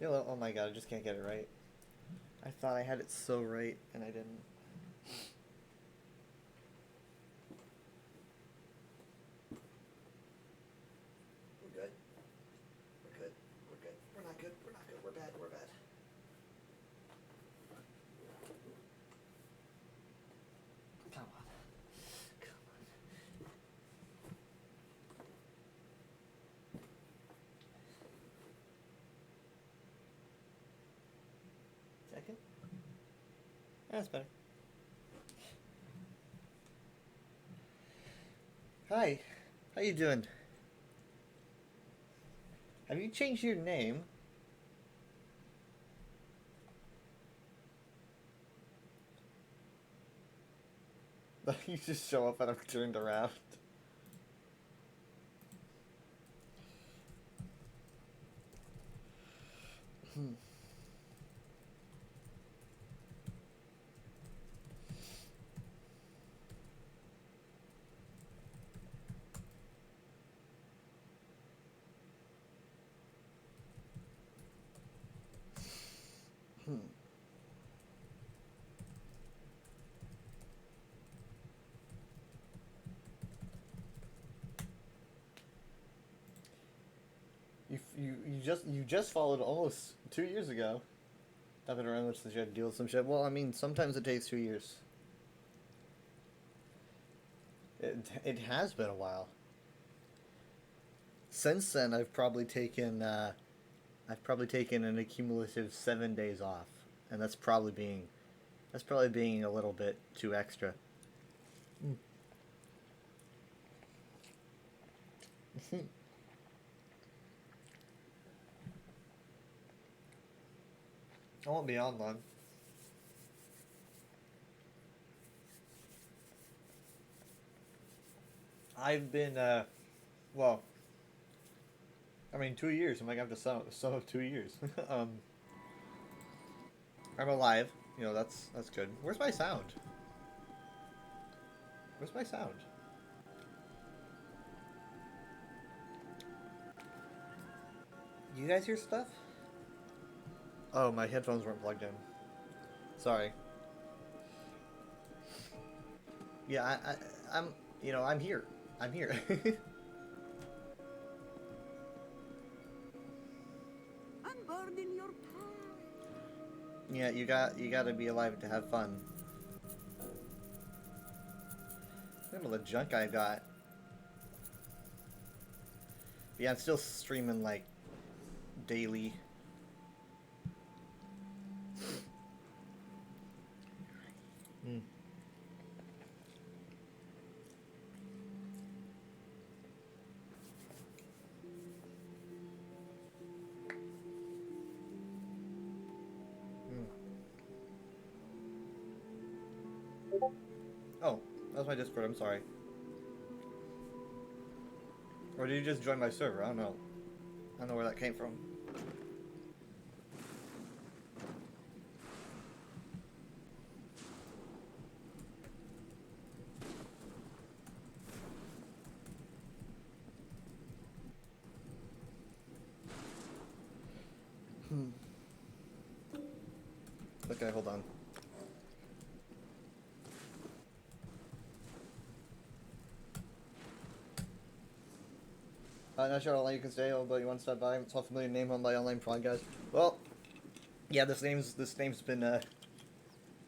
Oh my god, I just can't get it right. I thought I had it so right, and I didn't. We're good. We're good. We're good. We're not good. We're not good. We're bad. We're bad. Come on. Come on. Second? That's better. Hi. How you doing? Have you changed your name? You just show up and I'm turned around. Hmm. Hmm. You just followed almost 2 years ago. I've been around much since you had to deal with some shit. Well, I mean, sometimes it takes 2 years. It has been a while. Since then, I've probably taken an accumulative 7 days off, and that's probably being a little bit too extra. I won't be on long. I've been well, I mean, 2 years. I'm like, I have to sum of 2 years. um, I'm alive. That's good. Where's my sound? Where's my sound? You guys hear stuff? Oh, my headphones weren't plugged in. Sorry. Yeah, I'm. I'm here. I'm here. Unburden your past. Yeah, you got to be alive to have fun. Look at all the junk I got. Yeah, I'm still streaming like daily. Mm. Mm. Oh, that was my Discord. I'm sorry. Or did you just join my server? I don't know. I don't know where that came from. Hmm. Okay, hold on. Not sure how long you can stay, but you want to stop by. It's all familiar name on my online podcast. Well, yeah, this name's been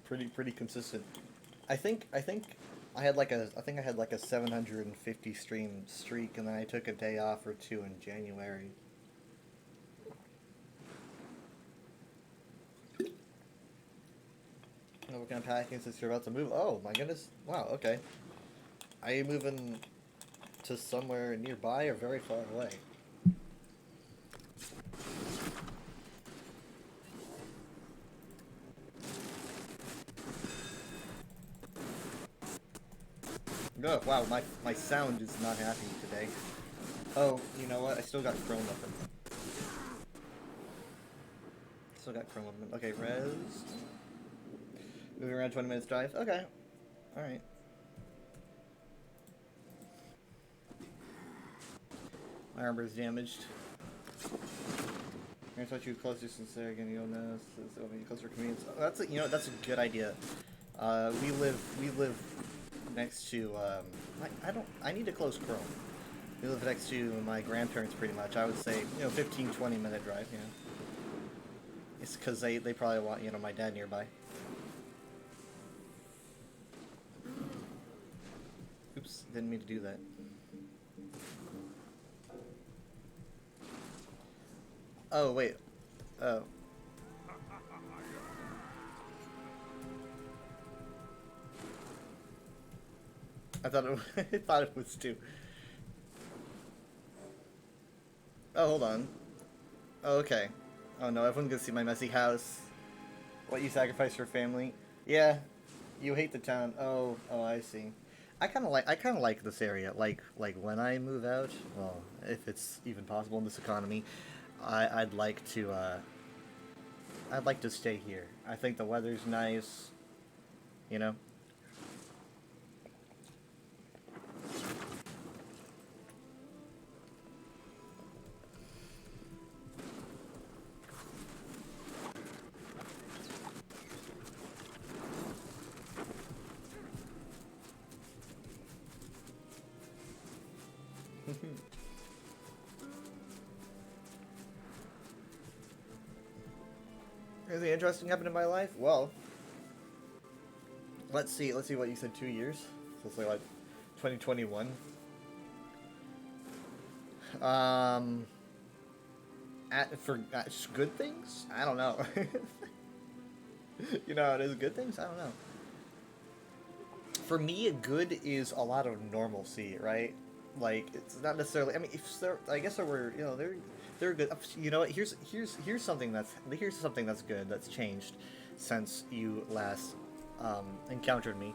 pretty consistent. I think I had like a 750 stream streak, and then I took a day off or two in January. Oh, what kind of packing since you're about to move? Oh my goodness! Wow. Okay. Are you moving to somewhere nearby or very far away? Oh wow, my sound is not happy today. Oh, you know what? I still got Chrome open. Still got Chrome open. Okay, res. Moving around 20 minutes drive. Okay. Alright. My armor is damaged. Here's what you closer sincere again. You'll notice it'll be closer convenience. That's a, that's a good idea. We live next to I need to close Chrome. We live next to my grandparents pretty much. I would say 15-20 minute drive. Yeah. It's because they probably want my dad nearby. Oops, didn't mean to do that. Oh wait. Oh. I thought it I thought it was two. Oh, hold on. Oh, okay. Oh no, everyone's gonna see my messy house. What you sacrifice for family? Yeah. You hate the town. Oh, I see. I kind of like this area. Like when I move out, well, if it's even possible in this economy, I'd like to stay here. I think the weather's nice, you know. Anything interesting happened in my life? Well, let's see what you said. 2 years. So it's like 2021. For good things? I don't know. It is good things. I don't know. For me, good is a lot of normalcy, right? Like it's not necessarily. I mean, if there, I guess there were, they're good. You know what? Here's something that's good that's changed since you last encountered me.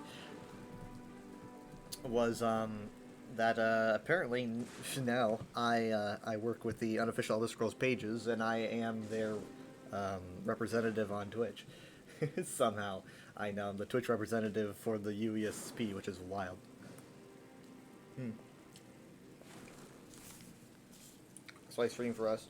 Was that apparently now I work with the unofficial Elder Scrolls pages and I am their representative on Twitch. Somehow I know I'm the Twitch representative for the UESP, which is wild. That's why I stream for us.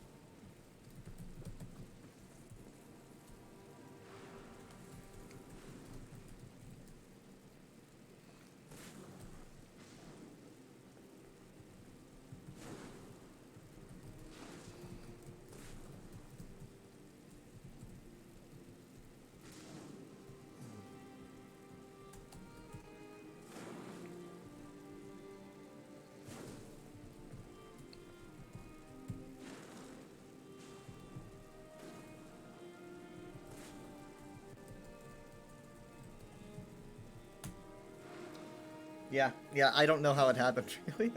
Yeah, I don't know how it happened really,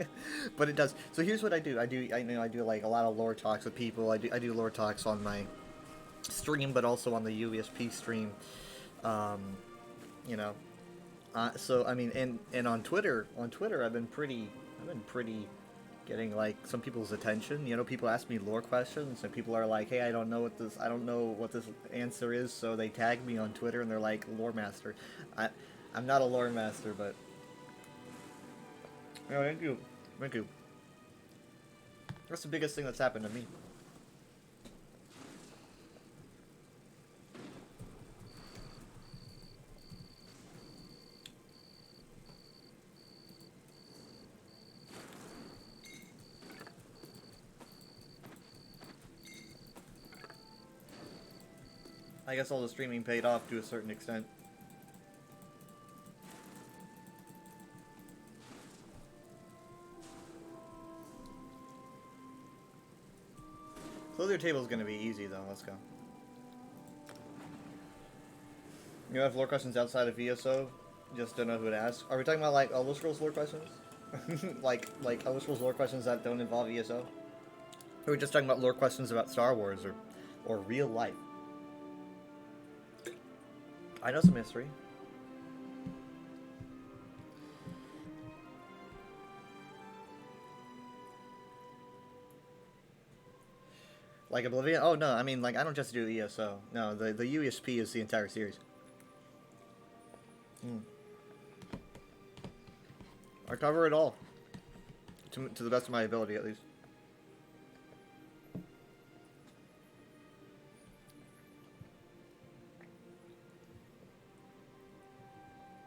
but it does. So here's what I do. I do like a lot of lore talks with people. I do lore talks on my stream, but also on the UESP stream. Um, you know, so I mean, and on Twitter, I've been pretty getting like some people's attention. People ask me lore questions, and people are like, "Hey, I don't know what this answer is," so they tag me on Twitter, and they're like, "Lore master." I'm not a lore master, but. Oh, thank you. Thank you. That's the biggest thing that's happened to me. I guess all the streaming paid off to a certain extent. Close your table's gonna be easy though. Let's go. You have lore questions outside of VSO? Just don't know who to ask. Are we talking about like Elder Scrolls lore questions? like Elder Scrolls lore questions that don't involve VSO? Or are we just talking about lore questions about Star Wars or real life? I know some history. Like Oblivion? Oh no, I mean like I don't just do ESO. No, the UESP is the entire series. I cover it all. To the best of my ability, at least.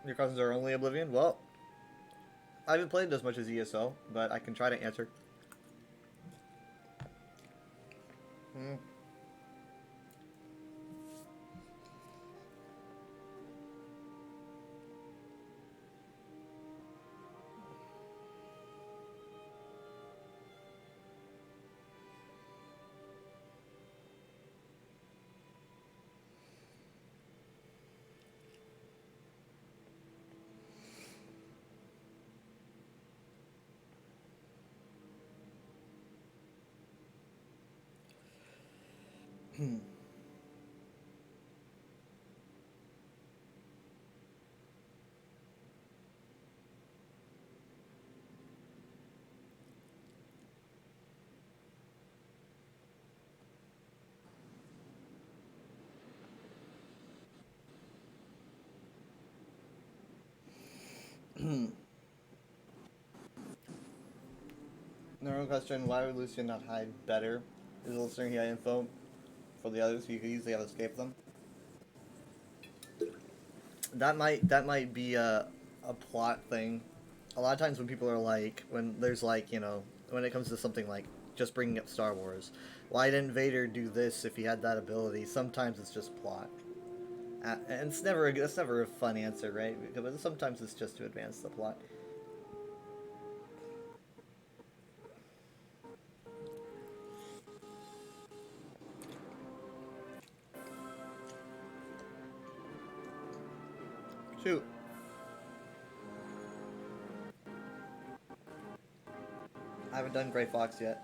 Your cousins are only Oblivion? Well, I haven't played as much as ESO, but I can try to answer. Hmm. The real question, why would Lucian not hide better? Is the listener he had info for the others so you could easily have escaped them? That might be a plot thing. A lot of times when people are like, when there's like, you know, when it comes to something like just bringing up Star Wars, why didn't Vader do this if he had that ability? Sometimes it's just plot, and it's never a fun answer, right? Because sometimes it's just to advance the plot. Shoot, I haven't done Gray Fox yet.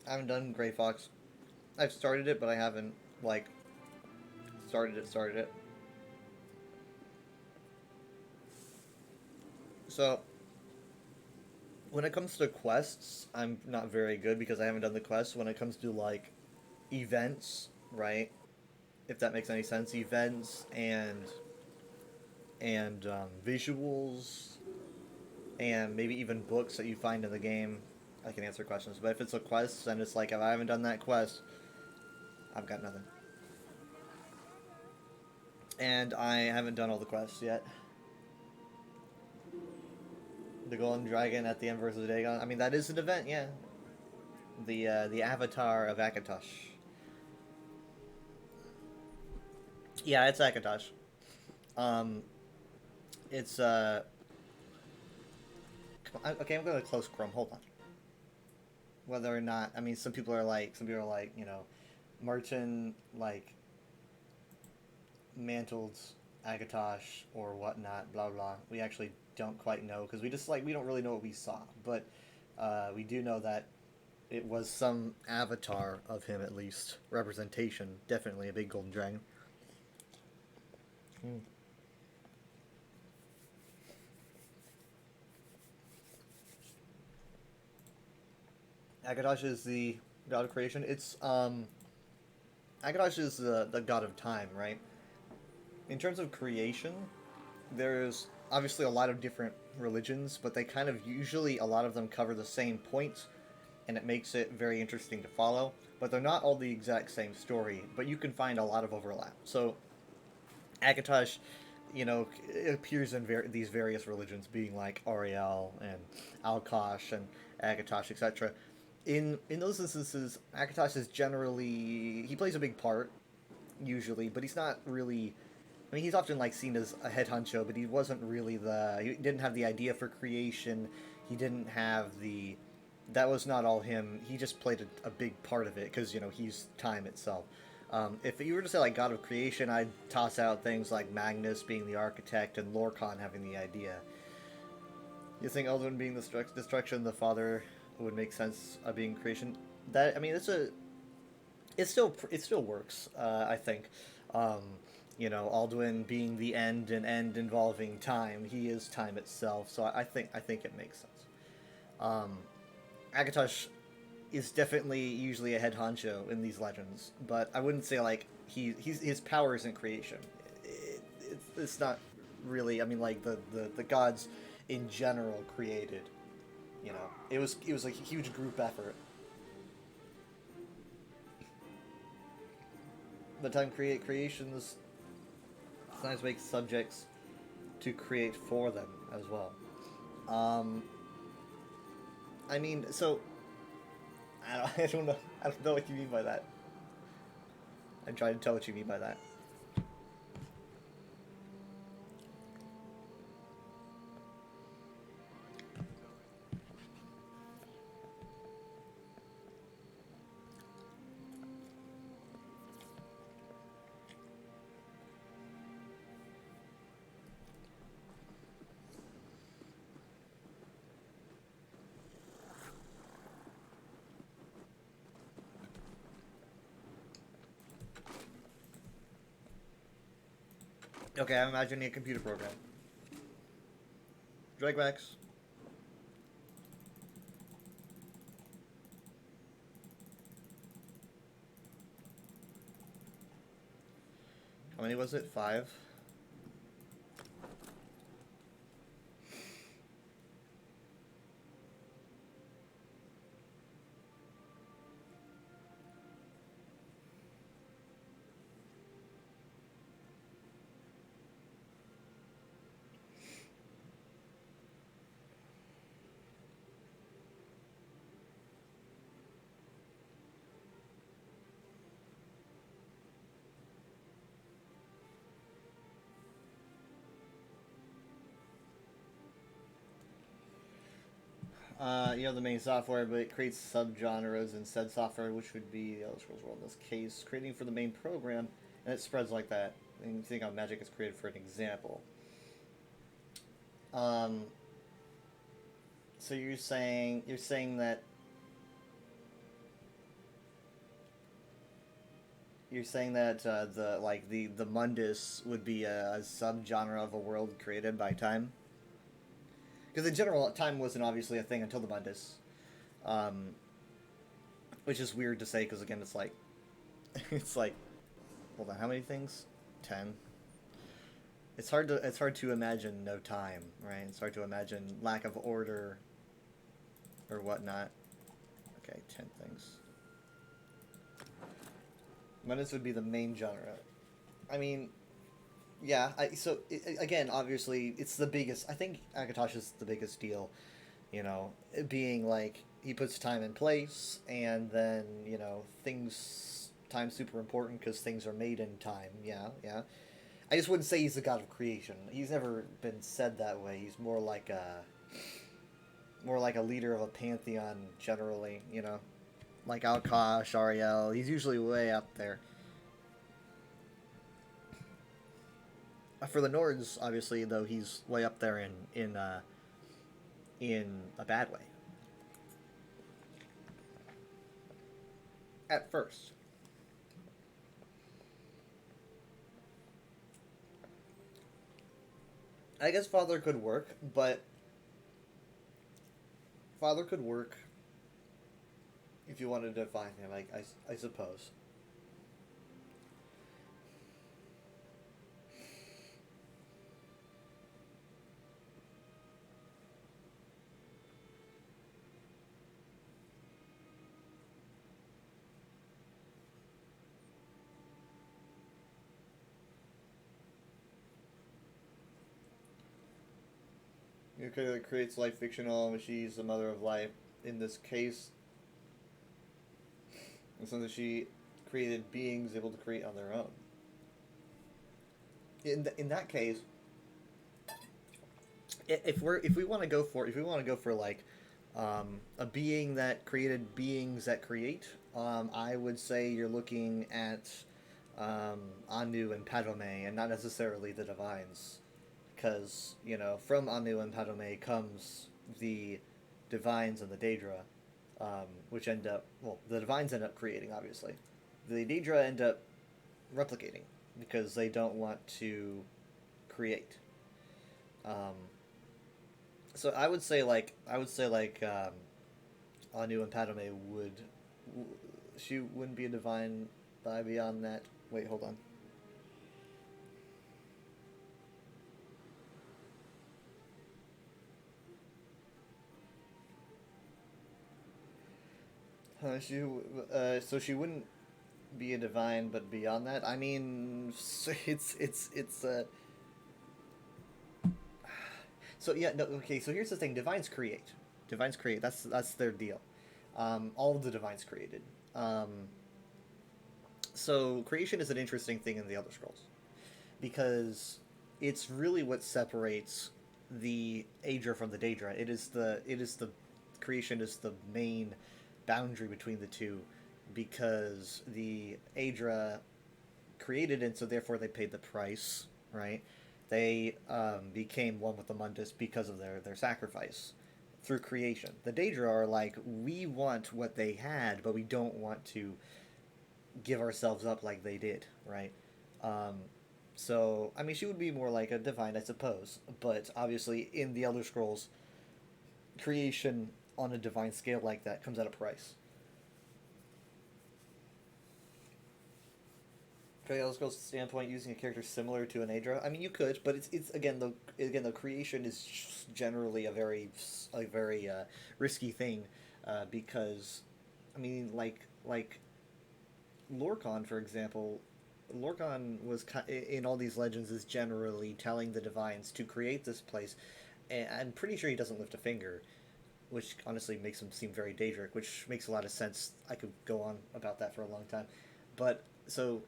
I haven't done Gray Fox. I've started it, but I haven't like started it. So when it comes to quests, I'm not very good because I haven't done the quests. When it comes to like events, right? If that makes any sense, events and visuals and maybe even books that you find in the game, I can answer questions. But if it's a quest, then it's like if I haven't done that quest, I've got nothing. And I haven't done all the quests yet. The Golden Dragon at the end versus Dagon. I mean, that is an event, yeah. The Avatar of Akatosh. Yeah, it's Akatosh. Um, it's okay. I'm going to close Chrome. Hold on. Whether or not, I mean, some people are like, you know, Martin like mantled Akatosh or whatnot. Blah blah. We actually don't quite know because we don't really know what we saw, but we do know that it was some avatar of him at least representation. Definitely a big golden dragon. Hmm. Akatosh is the god of creation. It's Akatosh is the god of time, right? In terms of creation, there's obviously a lot of different religions, but they kind of usually a lot of them cover the same points, and it makes it very interesting to follow. But they're not all the exact same story, but you can find a lot of overlap. So Akatosh, you know, it appears in these various religions, being like Ariel and Alkosh and Akatosh, etc. In those instances, Akatosh is generally he plays a big part usually, but he's not really. I mean, he's often like seen as a head honcho, but he wasn't really the. He didn't have the idea for creation. He didn't have the. That was not all him. He just played a big part of it because you know he's time itself. If you were to say like God of Creation, I'd toss out things like Magnus being the architect and Lorcan having the idea. You think Elduin being the destruction, the father would make sense of being creation? That I mean, it still works. I think. Um, you know, Alduin being the end and end involving time, he is time itself. So I think it makes sense. Um, Akatosh is definitely usually a head honcho in these legends, but I wouldn't say like his power isn't creation. It's not really. I mean, like the gods in general created. You know, it was a huge group effort. The time creations sometimes make subjects to create for them as well. Um, I mean, so I don't know. I don't know what you mean by that. I'm trying to tell what you mean by that. Okay, I'm imagining a computer program. Dragmax. How many was it? 5? You have the main software, but it creates subgenres in said software, which would be the Elder Scrolls World in this case, creating for the main program, and it spreads like that. And you think how Magic is created for an example. So you're saying that the Mundus would be a subgenre of a world created by time. Because in general, time wasn't obviously a thing until the Mundus, which is weird to say because again, it's like, it's like, hold on, how many things? 10. It's hard to imagine no time, right? It's hard to imagine lack of order or whatnot. Okay, 10 things. Mundus would be the main genre. I mean, yeah. Again, obviously, it's the biggest. I think Akatosh is the biggest deal. You know, it being like he puts time in place, and then things. Time's super important because things are made in time. Yeah, yeah. I just wouldn't say he's the god of creation. He's never been said that way. He's more like a leader of a pantheon generally. Like Alkosh, Ariel. He's usually way up there. For the Nords, obviously, though, he's way up there in a bad way. At first. I guess Father could work, but Father could work if you wanted to define him, I suppose. Okay, that creates life fictional, and she's the mother of life. In this case, and something she created beings able to create on their own. In that case, if we want to go for like a being that created beings that create, I would say you're looking at Anu and Padme, and not necessarily the Divines, because from Anu and Padme comes the Divines and the Daedra, which end up the Divines end up creating, obviously. The Daedra end up replicating because they don't want to create. So I would say Anu and Padme she wouldn't be a divine by beyond that. Wait, hold on. So she wouldn't be a divine, but beyond that, I mean, it's So yeah, no, okay. So here's the thing: divines create. Divines create. That's their deal. All of the divines created. Um, so creation is an interesting thing in the Elder Scrolls because it's really what separates the Aedra from the Daedra. It is the creation is the main boundary between the two because the Aedra created it, so therefore they paid the price, right? They became one with the Mundus because of their sacrifice through creation. The Daedra are like, we want what they had, but we don't want to give ourselves up like they did, right? Um, so, I mean, she would be more like a divine, I suppose. But obviously, in the Elder Scrolls, creation on a divine scale like that comes at a price. From the Elder Scrolls standpoint, using a character similar to an Aedra, I mean, you could, but it's again the creation is generally a very risky thing because, I mean, like Lorcan, for example, Lorcan was in all these legends is generally telling the divines to create this place, and I'm pretty sure he doesn't lift a finger, which honestly makes him seem very Daedric, which makes a lot of sense. I could go on about that for a long time, but so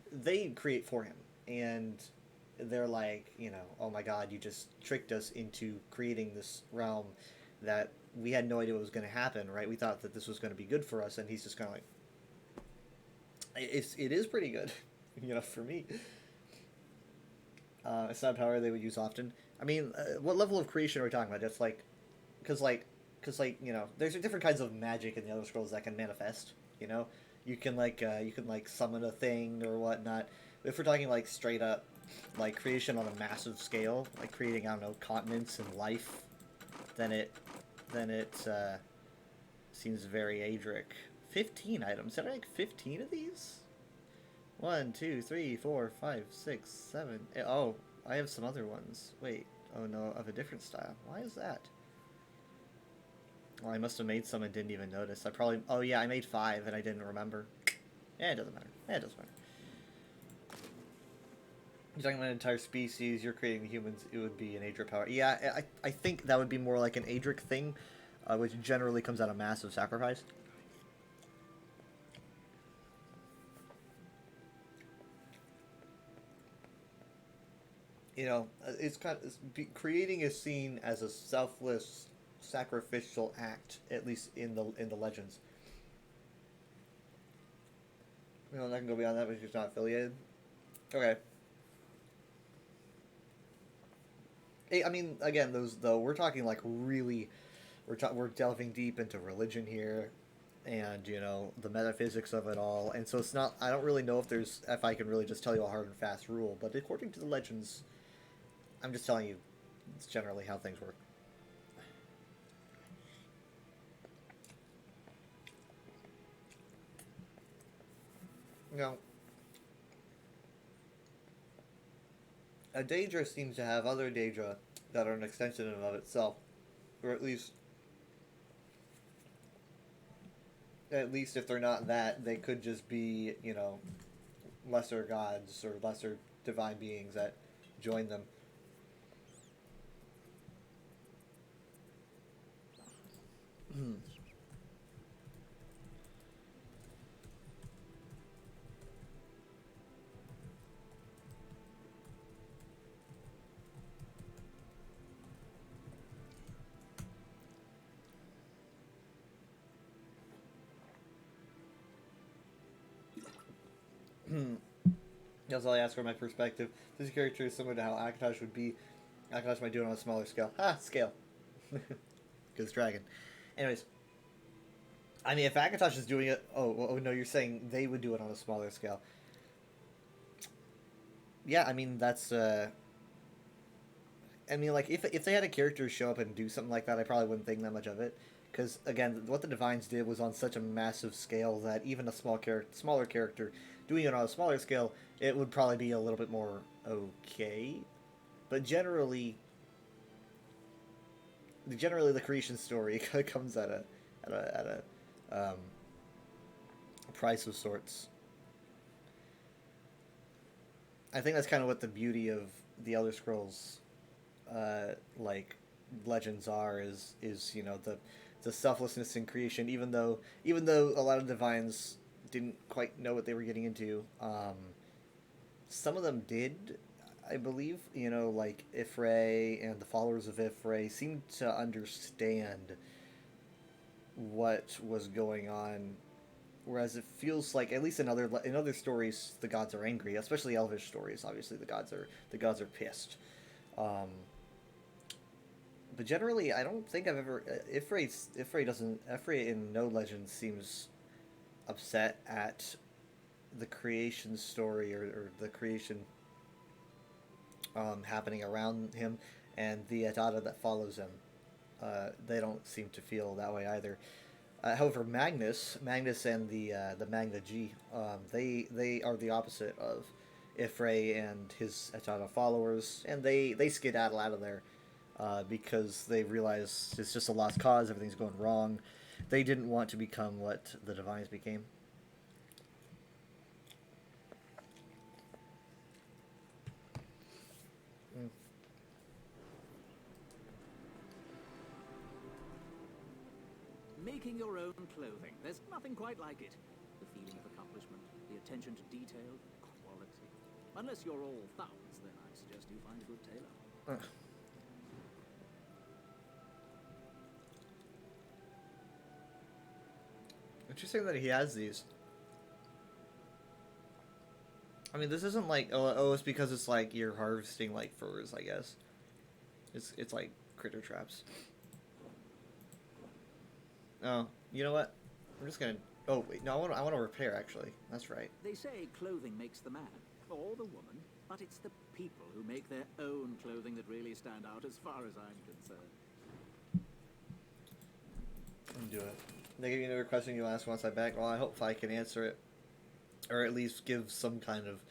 they create for him, and they're like, oh my god, you just tricked us into creating this realm that we had no idea what was going to happen, right? We thought that this was going to be good for us, and he's just kind of like, it is pretty good, for me. It's not a power they would use often. I mean, what level of creation are we talking about? Just because there's different kinds of magic in the Elder Scrolls that can manifest. You know, you can summon a thing or whatnot. If we're talking like straight up, like creation on a massive scale, like creating, I don't know, continents and life, then it seems very Adric. 15 items. Did I make 15 of these? 1, 2, 3, 4, 5, 6, 7. Oh, I have some other ones. Wait. Oh no, of a different style. Why is that? Well, I must have made some and didn't even notice. I probably... Oh yeah, I made 5 and I didn't remember. Yeah, it doesn't matter. Yeah, it doesn't matter. You're talking about an entire species, you're creating the humans, it would be an Adric power. Yeah, I think that would be more like an Adric thing, which generally comes out of massive sacrifice. Creating is seen as a selfless, sacrificial act, at least in the legends. Not gonna go beyond that, but it's not affiliated. Okay. I mean, again, those though we're talking like really, we're delving deep into religion here, and the metaphysics of it all, and so it's not. I don't really know if I can really just tell you a hard and fast rule, but according to the legends, I'm just telling you, it's generally how things work. Now, a Daedra seems to have other Daedra that are an extension of itself, or at least if they're not that, they could just be lesser gods or lesser divine beings that join them. That's all I ask for my perspective. This character is similar to how Akatosh would be. Akatosh might do it on a smaller scale. Scale. Because dragon. Anyways, I mean, if Akatosh is doing it, oh no, you're saying they would do it on a smaller scale. Yeah, I mean I mean, like if they had a character show up and do something like that, I probably wouldn't think that much of it. Because again, what the Divines did was on such a massive scale that even a smaller character doing it on a smaller scale, it would probably be a little bit more okay. But generally, the creation story comes at a price of sorts. I think that's kind of what the beauty of the Elder Scrolls like legends are is you know the selflessness in creation. Even though a lot of divines didn't quite know what they were getting into, some of them did. I believe, you know, like Ifray and the followers of Ifray seemed to understand what was going on, whereas it feels like, at least in other stories, the gods are angry, especially elvish stories. Obviously, the gods are pissed. Um, but generally, I don't think I've ever Ifray in no legend seems upset at the creation story, or the creation happening around him, and the Adada that follows him. They don't seem to feel that way either. However, Magnus and the Magna G, they are the opposite of Ifray and his Etana followers, and they skedaddle out of there because they realize it's just a lost cause. Everything's going wrong. They didn't want to become what the Divines became. Mm. Making your own clothing. There's nothing quite like it. The feeling of accomplishment, the attention to detail, quality. Unless you're all thumbs, then I suggest you find a good tailor. Interesting that he has these. I mean, this isn't like, it's because it's like you're harvesting like furs, I guess. It's like critter traps. Oh, you know what? I'm just gonna. Oh wait, no, I want to repair actually. That's right. They say clothing makes the man, or the woman, but it's the people who make their own clothing that really stand out as far as I'm concerned. Do it. They give you another question you ask once I back. Well, I hope I can answer it, or at least give some kind of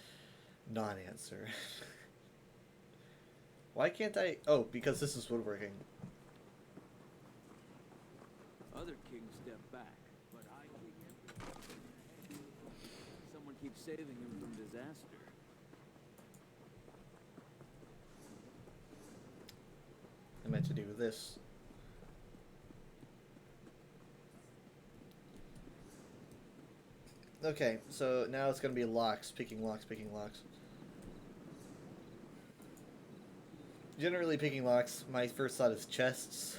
non-answer. Why can't I? Oh, because this is woodworking. Other kings step back, but I keep everything. Someone keeps saving him from disaster. I meant to do this. Okay, so now it's gonna be locks, picking locks, picking locks. Generally picking locks, my first thought is chests.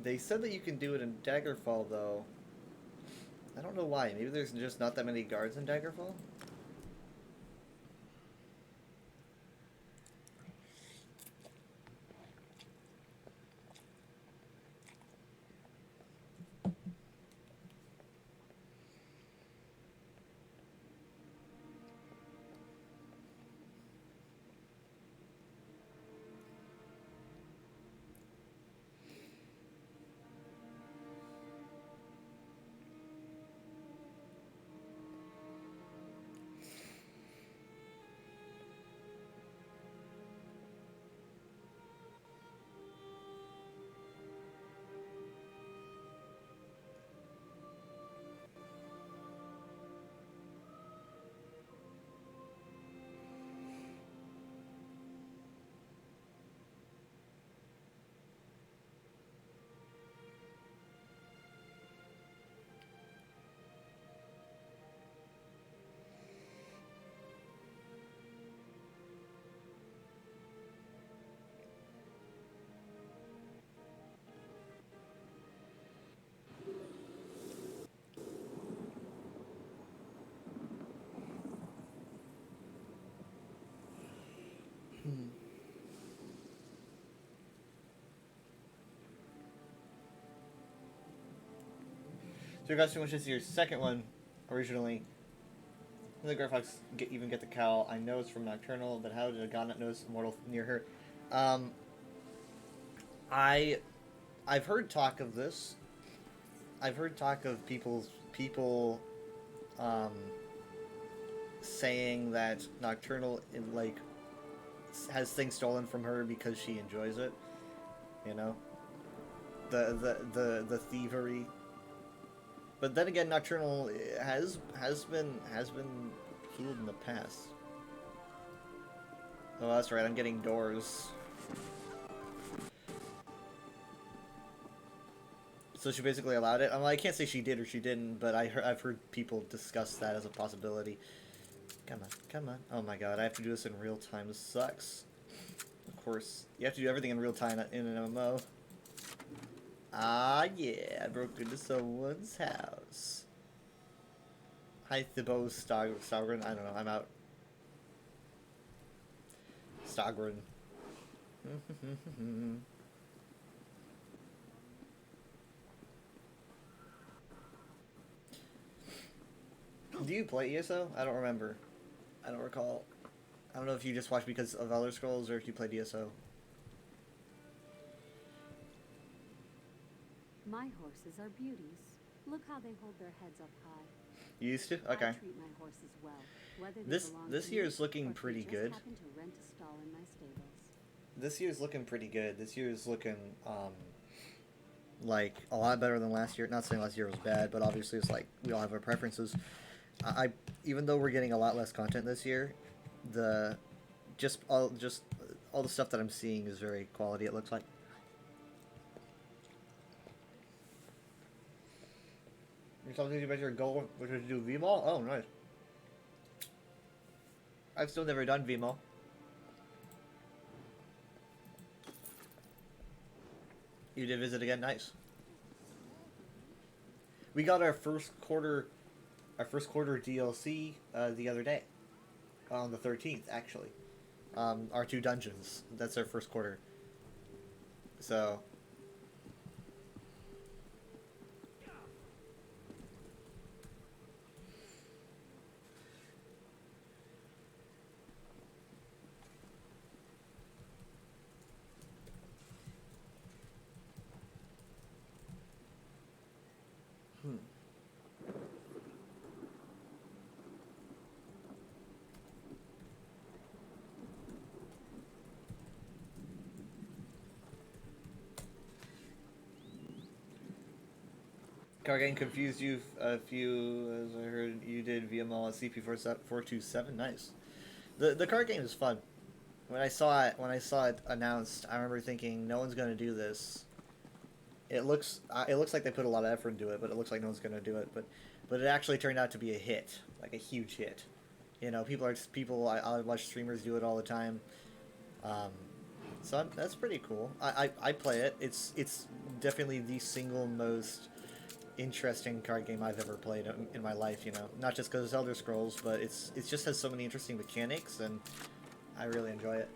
They said that you can do it in Daggerfall, though. I don't know why. Maybe there's just not that many guards in Daggerfall? So you guys, which is your second one originally? When the Greyfox even get the cowl? I know it's from Nocturnal, but how did a god not notice a mortal near her? Um, I've heard talk of this. I've heard talk of people um, saying that Nocturnal like has things stolen from her because she enjoys it. You know, the thievery. But then again, Nocturnal has been healed in the past. Oh, that's right. I'm getting doors. So she basically allowed it. I can't say she did or she didn't, but I've heard people discuss that as a possibility. Come on, come on. Oh my god, I have to do this in real time. This sucks. Of course, you have to do everything in real time in an MMO. Ah, yeah, I broke into someone's house. Hi, Thibaut Stogren. I don't know, I'm out. Stogren. Do you play ESO? I don't remember. I don't recall. I don't know if you just watch because of Elder Scrolls or if you play DSO. My horses are beauties. Look how they hold their heads up high. You used to? Okay. I treat my horses well, whether they belong This to year me is looking or if they pretty just good. happen to rent a stall in my stables. This year's looking pretty good. This year's looking like a lot better than last year. Not saying last year was bad, but obviously it's like we all have our preferences. I even though we're getting a lot less content this year, all the stuff that I'm seeing is very quality. It looks like. You're talking about your goal, which was to do VMall? Oh, nice. I've still never done VMall. You did visit again? Nice. We got our first quarter DLC the other day, on the 13th actually. Our 2 dungeons. That's our first quarter. So. Car getting confused you if you, as I heard, you did VML at CP427. Nice. The card game is fun. When I saw it announced, I remember thinking, no one's gonna do this. It looks like they put a lot of effort into it, but it looks like no one's gonna do it. But it actually turned out to be a hit, like a huge hit. You know, I watch streamers do it all the time. So that's pretty cool. I play it. It's definitely the single most interesting card game I've ever played in my life, you know. Not just because it's Elder Scrolls, but it just has so many interesting mechanics, and I really enjoy it.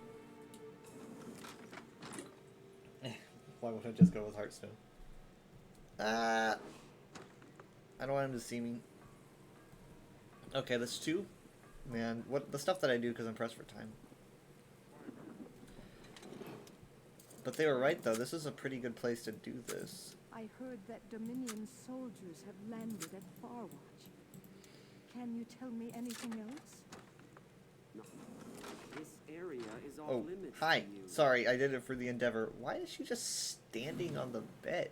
Why won't I just go with Hearthstone? I don't want him to see me. Okay, that's 2. Man, what the stuff that I do because I'm pressed for time. But they were right, though. This is a pretty good place to do this. I heard that Dominion soldiers have landed at Farwatch. Can you tell me anything else? No. This area is off Oh, limits hi. to you. Sorry, I did it for the Endeavor. Why is she just standing on the bed?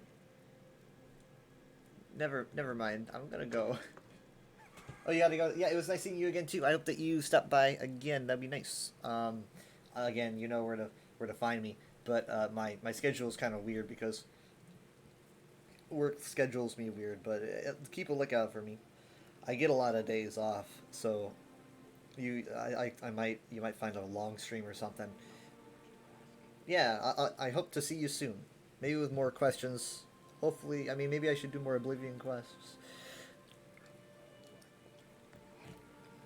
Never mind. I'm gonna go. Oh, you gotta go. Yeah, it was nice seeing you again too. I hope that you stop by again. That'd be nice. Again, you know where to find me. But my schedule is kind of weird because work schedules me weird. But keep a lookout for me. I get a lot of days off, so you might find a long stream or something. Yeah, I hope to see you soon. Maybe with more questions. Hopefully, I mean, maybe I should do more Oblivion quests.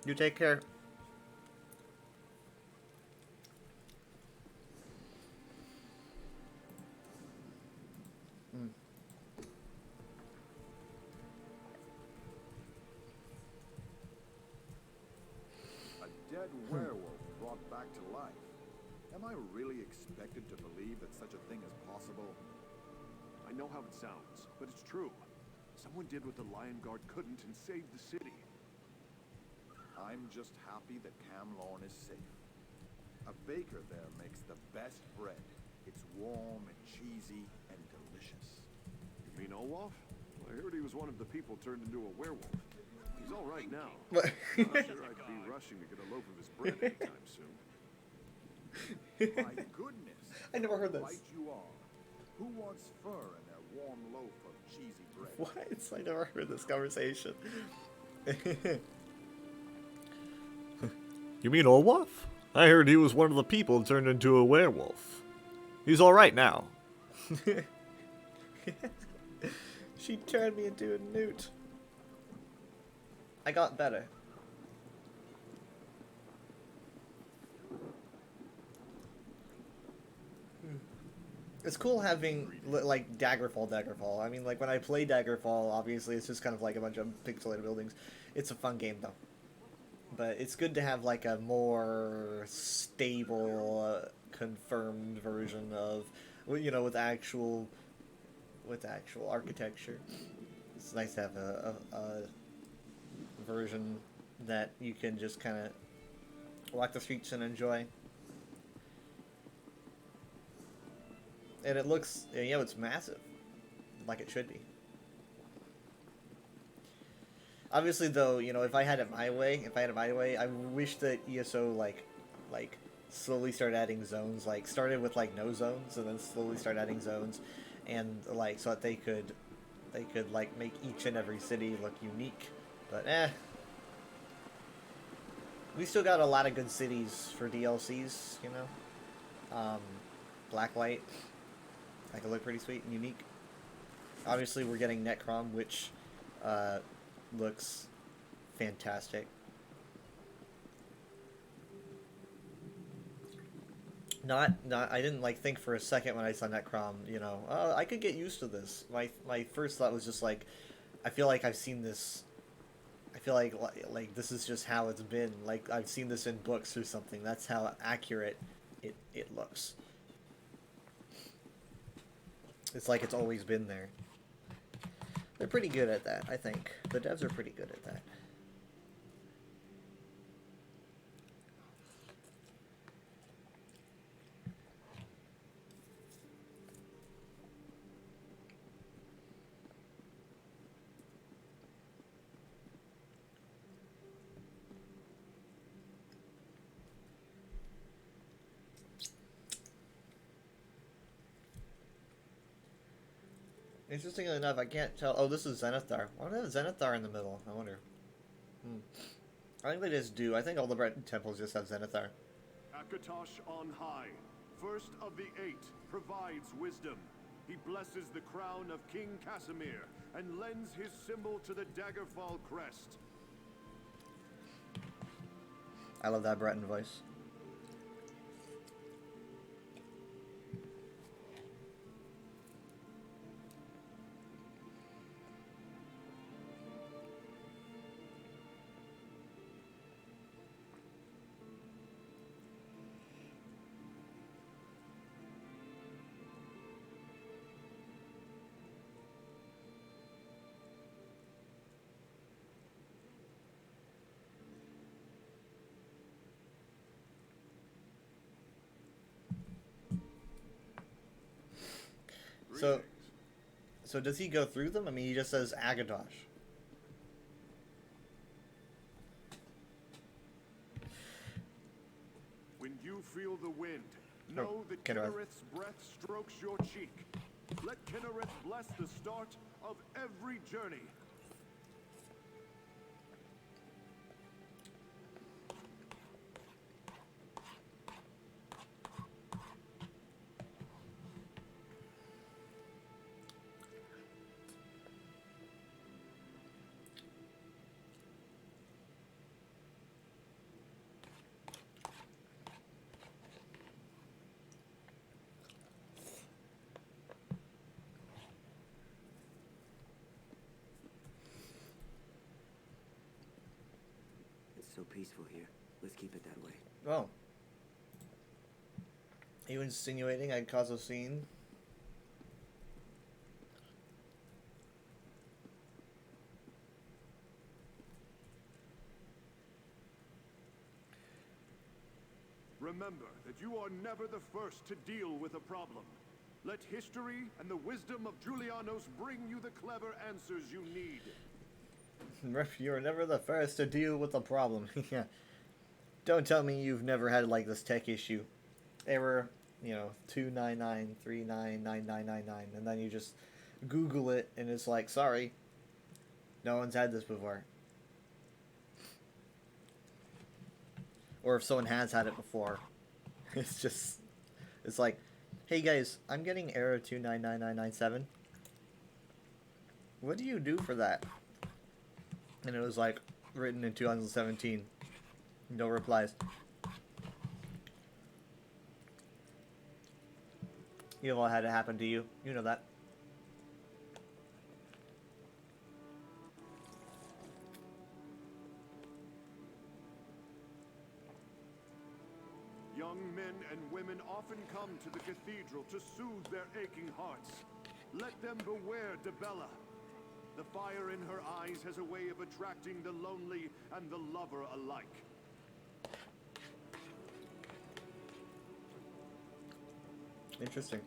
You take care. A dead werewolf brought back to life. Am I really expected to believe that such a thing is possible? I know how it sounds, but it's true. Someone did what the Lion Guard couldn't and saved the city. I'm just happy that Camlorn is safe. A baker there makes the best bread. It's warm and cheesy and delicious. You mean Olaf? I heard he was one of the people turned into a werewolf. He's all right now. What? Not sure I'd be rushing to get a loaf of his bread anytime soon. My goodness. I never heard this. Right you are. Who wants fur in their warm loaf of cheesy bread? What? I never heard this conversation. You mean Olaf? I heard he was one of the people turned into a werewolf. He's alright now. She turned me into a newt. I got better. It's cool having like Daggerfall. I mean, like when I play Daggerfall, obviously it's just kind of like a bunch of pixelated buildings. It's a fun game though, but it's good to have like a more stable, confirmed version of, you know, with actual architecture. It's nice to have a version that you can just kind of walk the streets and enjoy. And it looks, you know, it's massive, like it should be. Obviously, though, you know, if I had it my way, I wish that ESO like slowly started adding zones. Like started with like no zones, and then slowly start adding zones, and like so that they could like make each and every city look unique. But we still got a lot of good cities for DLCs, you know. Blacklight. That could look pretty sweet and unique. Obviously, we're getting Necrom, which looks fantastic. I didn't like think for a second when I saw Necrom, you know, I could get used to this. My first thought was just like, I feel like I've seen this. I feel like this is just how it's been. Like I've seen this in books or something. That's how accurate it looks. It's like it's always been there. They're pretty good at that, I think. The devs are pretty good at that. Interestingly enough, I can't tell. Oh, this is Zenithar. Why do they have Zenithar in the middle? I wonder. I think they just do. I think all the Breton temples just have Zenithar. Akatosh on high, first of the 8, provides wisdom. He blesses the crown of King Casimir and lends his symbol to the Daggerfall crest. I love that Breton voice. So does he go through them? I mean, he just says Agadosh. When you feel the wind, know that Kynareth. Kynareth's breath strokes your cheek. Let Kynareth bless the start of every journey. It's so peaceful here. Let's keep it that way. Oh. Are you insinuating I'd cause a scene? Remember that you are never the first to deal with a problem. Let history and the wisdom of Julianos bring you the clever answers you need. You're never the first to deal with a problem. Yeah. Don't tell me you've never had like this tech issue. error, you know, 299399999, and then you just Google it, and it's like, sorry, no one's had this before. Or if someone has had it before, it's like, hey guys, I'm getting error 299997. What do you do for that? And it was like, written in 2017. No replies. You've all had it happen to you. You know that. Young men and women often come to the cathedral to soothe their aching hearts. Let them beware Dibella. The fire in her eyes has a way of attracting the lonely and the lover alike. Interesting.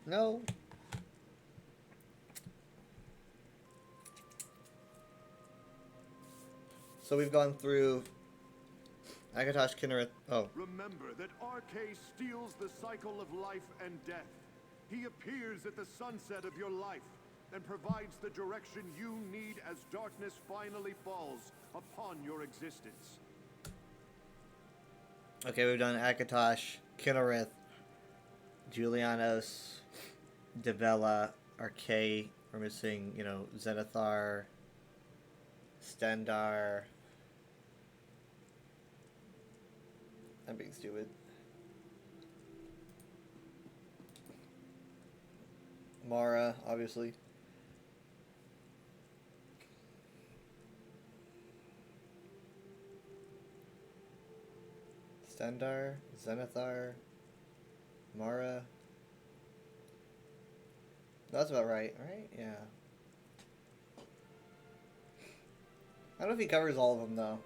No. So we've gone through Akatosh, Kinnereth. Oh. Remember that RK steals the cycle of life and death. He appears at the sunset of your life and provides the direction you need as darkness finally falls upon your existence. Okay, we've done Akatosh, Kinnereth, Julianos, Dibella, RK. We're missing, you know, Zenithar, Stendarr. I'm being stupid. Mara, obviously. Stendarr, Zenithar, Mara. That's about right, right? Yeah. I don't know if he covers all of them, though.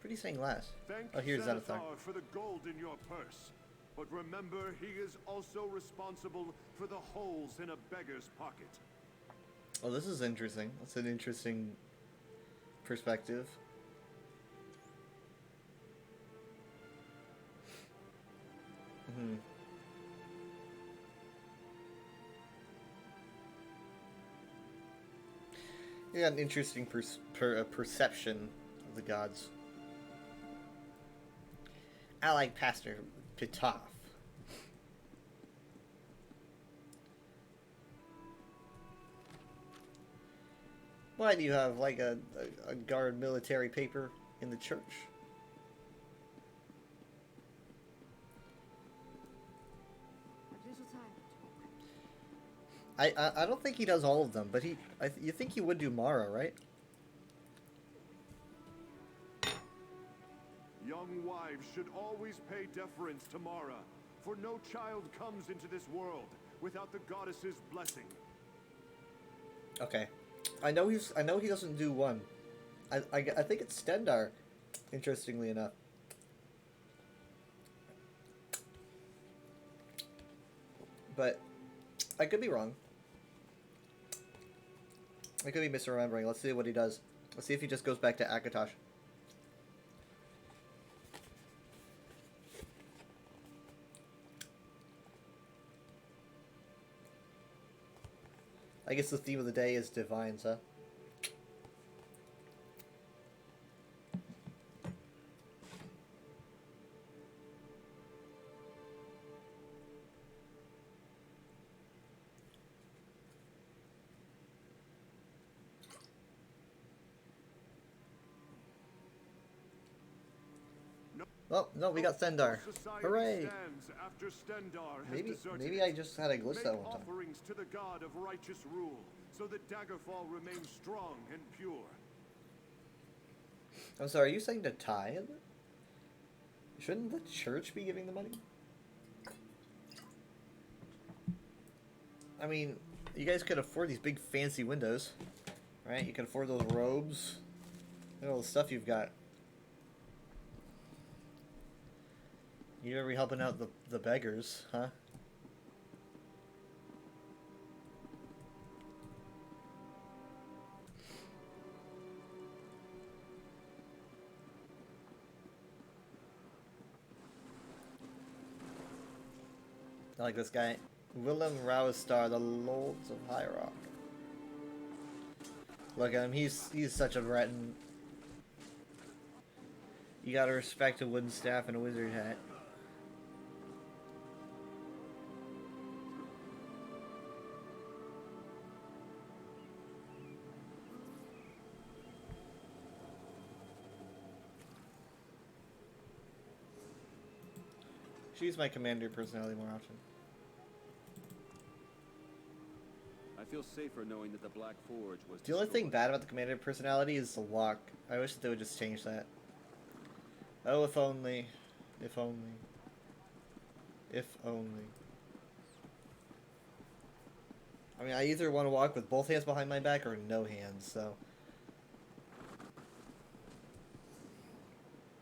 Pretty saying less. Thank Oh, here's Zenithar. Zenithar for the gold in your purse. But remember, he is also responsible for the holes in a beggar's pocket. Oh, this is interesting. That's an interesting perspective. Hmm. You got an interesting perception of the gods. I like Pastor Pitoff. Why do you have like a guard military paper in the church? A little time to talk. I don't think he does all of them, but you think he would do Mara, right? Young wives should always pay deference to Mara, for no child comes into this world without the goddess's blessing. Okay, I know he doesn't do one. I think it's Stendarr, interestingly enough. But I could be wrong. I could be misremembering. Let's see what he does. Let's see if he just goes back to Akatosh. I guess the theme of the day is divines, huh? Oh, no, we got Stendarr. Hooray! After Stendarr has deserted Maybe it. I just had a glitch that Make one time. offerings to the god of righteous rule, so that Daggerfall remains strong and pure. I'm sorry, are you saying to tithe? Shouldn't the church be giving the money? I mean, you guys could afford these big fancy windows, right? You can afford those robes. Look at all the stuff you've got. You ever helping out the beggars, huh? I like this guy. Willem Raustar, the Lords of High Rock. Look at him, he's such a Breton. You gotta respect a wooden staff and a wizard hat. She's my commander personality more often. I feel safer knowing that the Black Forge was The only thing destroyed. bad about the commander personality is the luck. I wish that they would just change that. Oh, if only. If only. If only. I mean, I either want to walk with both hands behind my back or no hands, so.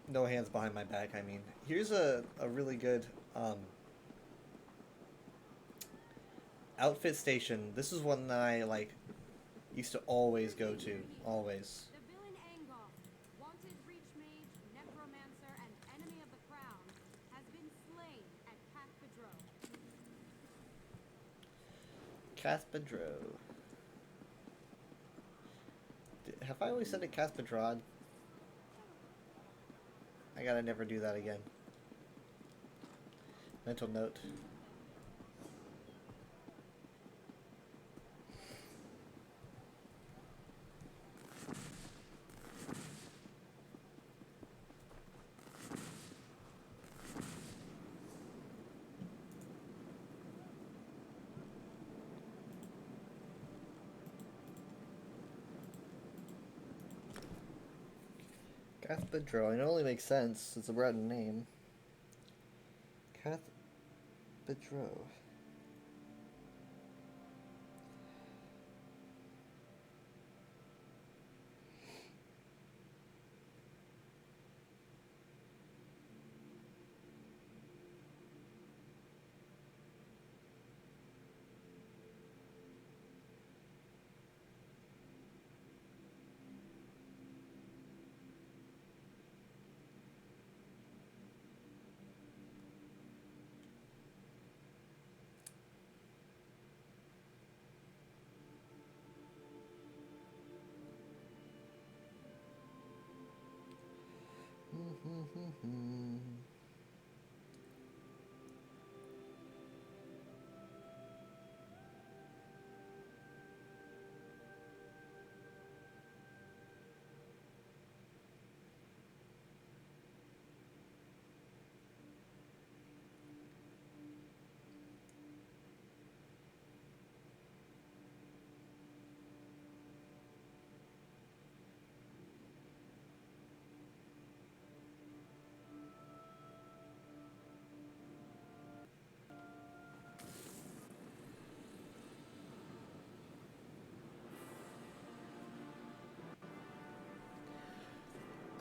No hands behind my back, I mean. Here's a really good outfit station. This is one that I, like, used to always go to. Always. The villain Angoth, wanted reach mage, necromancer, and enemy of the crown, has been slain at Cathedral. Cathedral. Have I always said it Cathedral? I gotta never do that again. Mental note. Cathedral. It only makes sense. It's a Breton name. Cathedral.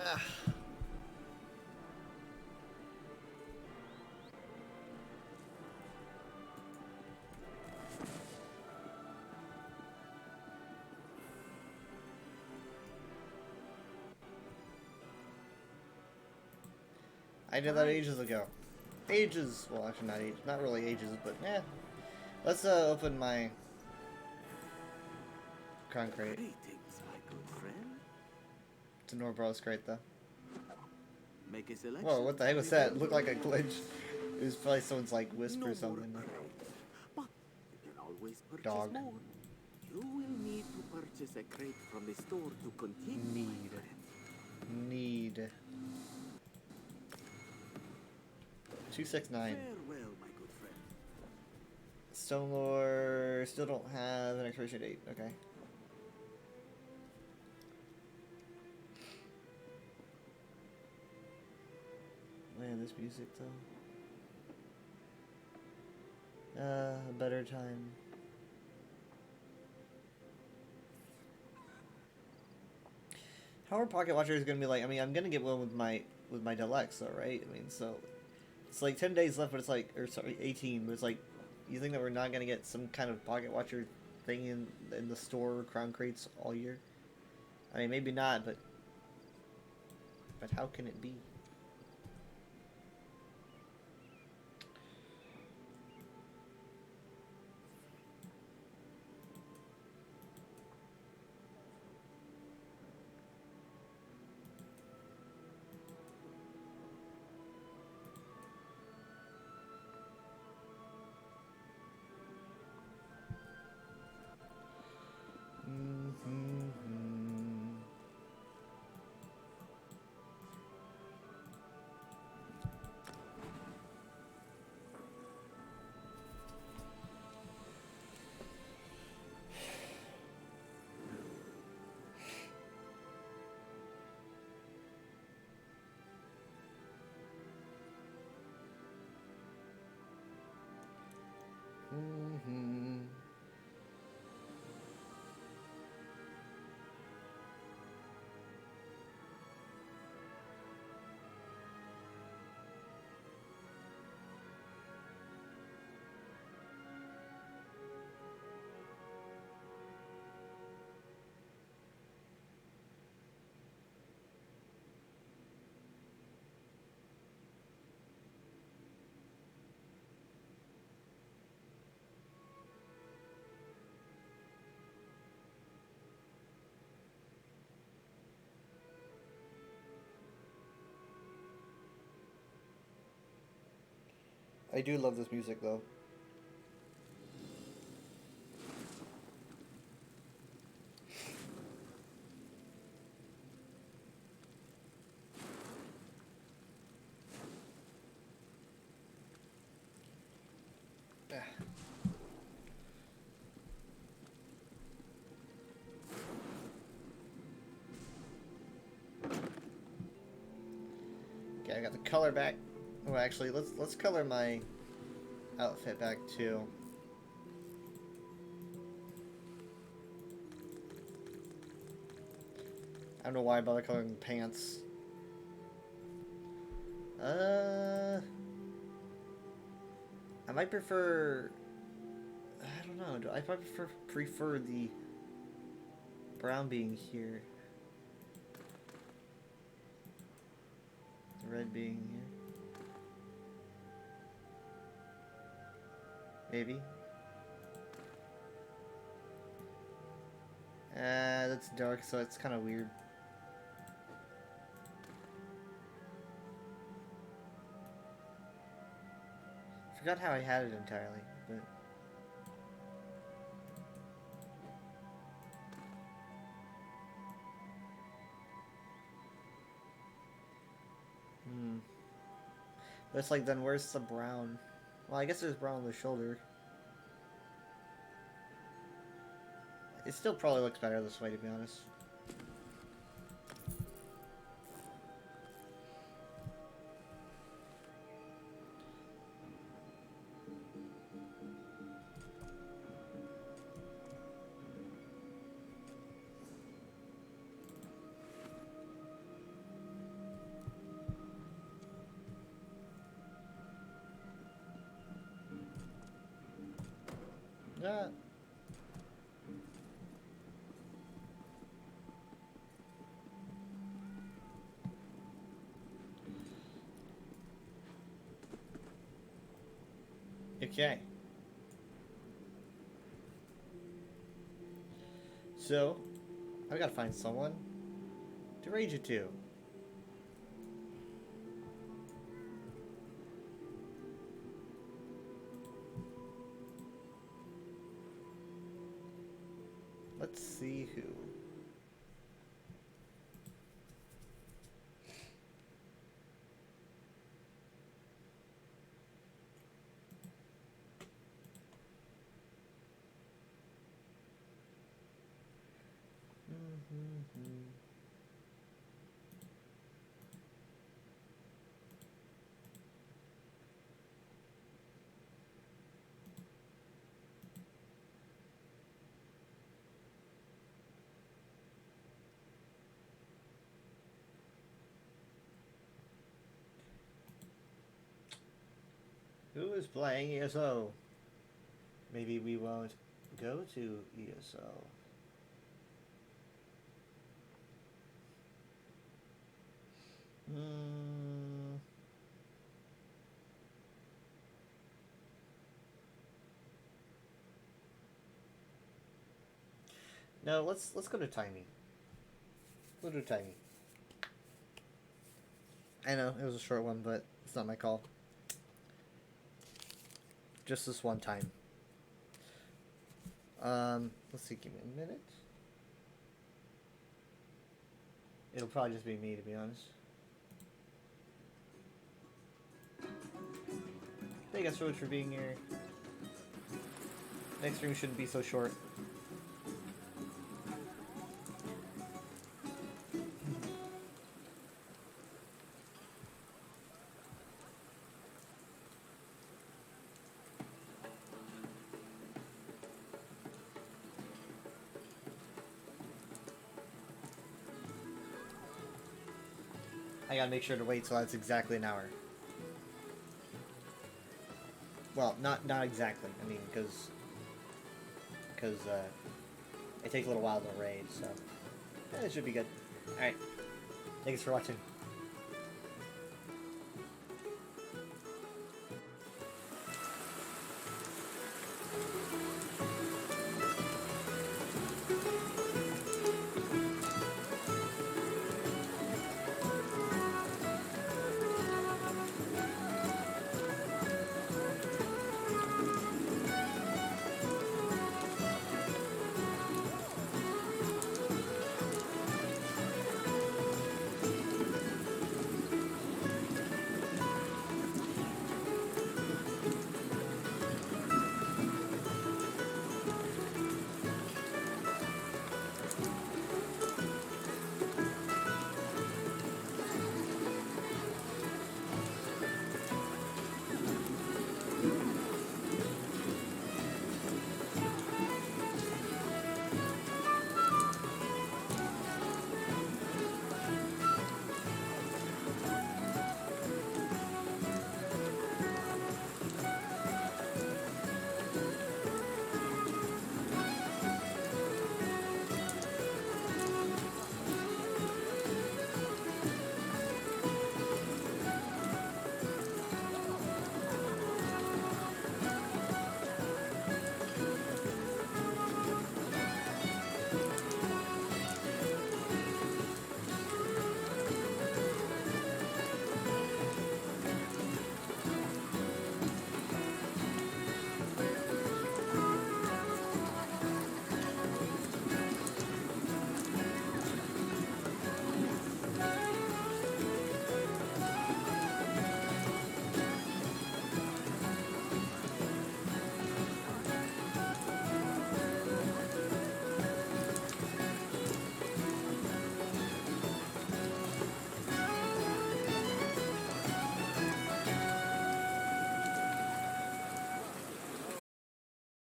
Ah. I did that ages ago. Ages. Well, actually not ages. Not really ages, but yeah. Let's open my concrete. Greetings, my good friend. It's a Norbros crate though. Make a selection. Whoa, what the heck was that? It looked like a glitch. It was probably someone's like whisper or No something. more crates, but you can always purchase Dog. more. You will need to purchase a crate from the store to continue. my Need. friend. Need. 269. Farewell, my good friend. Stone Lore still don't have an expiration date. Okay. Man, this music though. A better time. How are Pocket Watchers gonna be like? I mean, I'm gonna get one with my deluxe, though, right? I mean, so it's like 10 days left, but it's like, or sorry, 18. But it's like, you think that we're not gonna get some kind of Pocket Watcher thing in the store Crown Crates all year? I mean, maybe not, but how can it be? I do love this music though. Okay, I got the color back. Oh, actually, let's color my outfit back too. I don't know why I bother coloring the pants. I might prefer. I don't know. I probably prefer the brown being here. The red being here. Maybe. That's dark, so it's kind of weird. Forgot how I had it entirely, but... But it's like, then where's the brown? Well, I guess there's brown on the shoulder. It still probably looks better this way, to be honest. Yeah. Okay. So, I gotta find someone to rage it to. Let's see who. Who is playing ESO? Maybe we won't go to ESO. No, let's go to Tiny. Go to Tiny. I know it was a short one, but it's not my call. Just this one time. Let's see. Give me a minute. It'll probably just be me, to be honest. Thank you guys so much for being here. Next stream shouldn't be so short. I gotta make sure to wait till that's exactly an hour. Well, not exactly. I mean, because it takes a little while to raid, so it should be good. All right, thanks for watching.